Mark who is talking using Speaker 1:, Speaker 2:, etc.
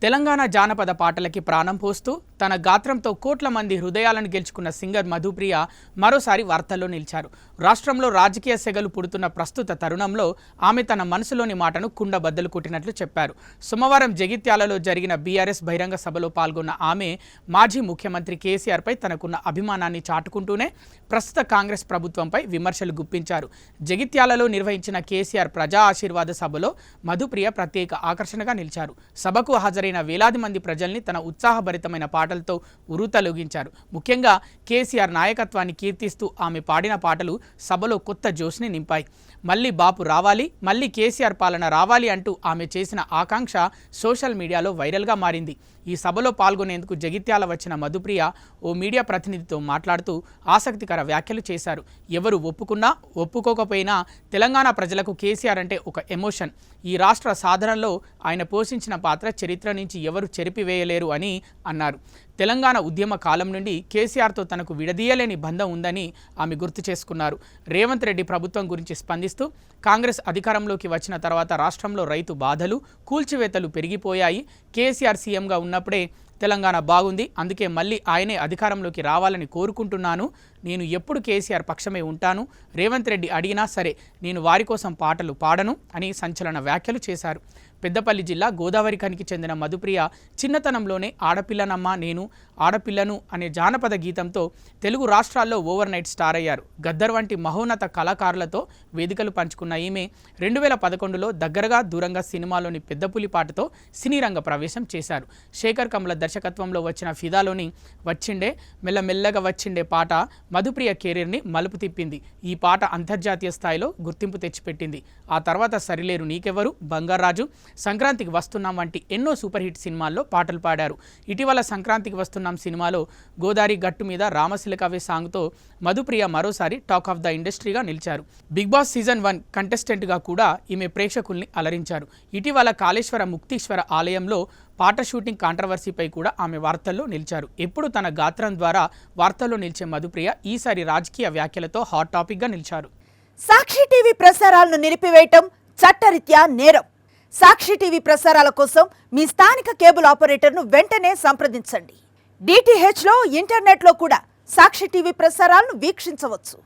Speaker 1: తెలంగాణ జానపద పాటలకి ప్రాణం పోస్తూ తన గాత్రంతో కోట్ల మంది హృదయాలను గెలుచుకున్న సింగర్ మధుప్రియ మరోసారి వార్తల్లో నిలిచారు. రాష్ట్రంలో రాజకీయ సెగలు పుడుతున్న ప్రస్తుత తరుణంలో ఆమె తన మనసులోని మాటను కుండబద్దలు కొట్టినట్లు చెప్పారు. సోమవారం జగిత్యాలలో జరిగిన బీఆర్ఎస్ బహిరంగ సభలో పాల్గొన్న ఆమె మాజీ ముఖ్యమంత్రి కేసీఆర్పై తనకున్న అభిమానాన్ని చాటుకుంటూనే ప్రస్తుత కాంగ్రెస్ ప్రభుత్వంపై విమర్శలు గుప్పించారు. జగిత్యాలలో నిర్వహించిన కేసీఆర్ ప్రజా ఆశీర్వాద సభలో మధుప్రియ ప్రత్యేక ఆకర్షణగా నిలిచారు. సభకు హాజరైన వేలాది మంది ప్రజల్ని తన ఉత్సాహభరితమైన పాటలతో ఉరుతలొగించారు. ముఖ్యంగా కేసీఆర్ నాయకత్వాన్ని కీర్తిస్తూ ఆమె పాడిన పాటలు సభలో కొత్త జోష్ని నింపాయి. మళ్ళీ బాపు రావాలి, మళ్ళీ కేసీఆర్ పాలన రావాలి అంటూ ఆమె చేసిన ఆకాంక్ష సోషల్ మీడియాలో వైరల్గా మారింది. ఈ సభలో పాల్గొనేందుకు జగిత్యాల వచ్చిన మధుప్రియ ఓ మీడియా ప్రతినిధితో మాట్లాడుతూ ఆసక్తికర వ్యాఖ్యలు చేశారు. ఎవరు ఒప్పుకున్నా ఒప్పుకోకపోయినా తెలంగాణ ప్రజలకు కేసీఆర్ అంటే ఒక ఎమోషన్. ఈ రాష్ట్ర సాధనలో ఆయన పోషించిన పాత్ర చరిత్ర నుంచి ఎవరు చెరిపివేయలేరు అని అన్నారు. తెలంగాణ ఉద్యమ కాలం నుండి కేసీఆర్తో తనకు విడదీయలేని బంధం ఉందని ఆమె గుర్తు చేసుకున్నారు. రేవంత్ రెడ్డి ప్రభుత్వం గురించి స్పందిస్తూ కాంగ్రెస్ అధికారంలోకి వచ్చిన తర్వాత రాష్ట్రంలో రైతు బాధలు, కూల్చివేతలు పెరిగిపోయాయి. కేసీఆర్ సీఎంగా ఉన్నప్పుడే తెలంగాణ బాగుంది, అందుకే మళ్ళీ ఆయనే అధికారంలోకి రావాలని కోరుకుంటున్నాను. నేను ఎప్పుడు కేసీఆర్ పక్షమే ఉంటాను. రేవంత్ రెడ్డి అడిగినా సరే నేను వారి కోసం పాటలు పాడను అని సంచలన వ్యాఖ్యలు చేశారు. పెద్దపల్లి జిల్లా గోదావరిఖనికి చెందిన మధుప్రియ చిన్నతనంలోనే ఆడపిల్లనమ్మ నేను ఆడపిల్లను అనే జానపద గీతంతో తెలుగు రాష్ట్రాల్లో ఓవర్ నైట్ స్టార్ అయ్యారు. గద్దర్ వంటి మహోన్నత కళాకారులతో వేదికలు పంచుకున్న ఈమె 2011లో దగ్గరగా దూరంగా సినిమాలోని పెద్దపులి పాటతో సినీ రంగ ప్రవేశం చేశారు. శేఖర్ కమల దర్శకత్వంలో వచ్చిన ఫిదాలోని వచ్చిండే మెల్లమెల్లగా వచ్చిండే పాట మధుప్రియ కెరీర్ని మలుపు తిప్పింది. ఈ పాట అంతర్జాతీయ స్థాయిలో గుర్తింపు తెచ్చిపెట్టింది. ఆ తర్వాత సరిలేరు నీకెవరు, బంగారాజు, సంక్రాంతికి వస్తున్నాం వంటి ఎన్నో సూపర్ హిట్ సినిమాల్లో పాటలు పాడారు. ఇటీవల సంక్రాంతికి వస్తున్నాం సినిమాలో గోదారి గట్టు మీద రామశిలకవే సాంగ్తో మధుప్రియ మరోసారి టాక్ ఆఫ్ ద ఇండస్ట్రీగా నిలిచారు. బిగ్ బాస్ సీజన్ 1 కంటెస్టెంట్గా కూడా ఈమె ప్రేక్షకుల్ని అలరించారు. ఇటీవల కాళేశ్వర ముక్తీశ్వర ఆలయంలో పాట షూటింగ్ కాంట్రవర్సీపై కూడా ఆమె వార్తల్లో నిలిచారు. ఎప్పుడు తన గాత్రం ద్వారా వార్తల్లో నిలిచే మధుప్రియ ఈసారి రాజకీయ వ్యాఖ్యలతో హాట్ టాపిక్గా నిలిచారు.
Speaker 2: సాక్షి టీవీ ప్రసారాలను నిలిపివేయటం చట్టరీత్యా నేరం. సాక్షి టీవీ ప్రసారాల కోసం మీ స్థానిక కేబుల్ ఆపరేటర్ను వెంటనే సంప్రదించండి. DTHలో ఇంటర్నెట్లో కూడా సాక్షి టీవీ ప్రసారాలను వీక్షించవచ్చు.